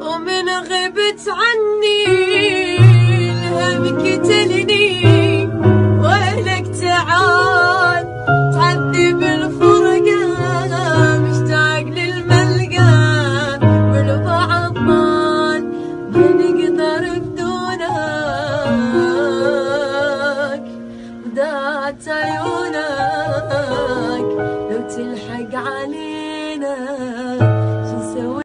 ومن غبت عني الهم قتلني، ويلك تعال تعذب الفرقة، مشتاق للملقى والبعض ضال ما نقدر بدونك، ودات عيونك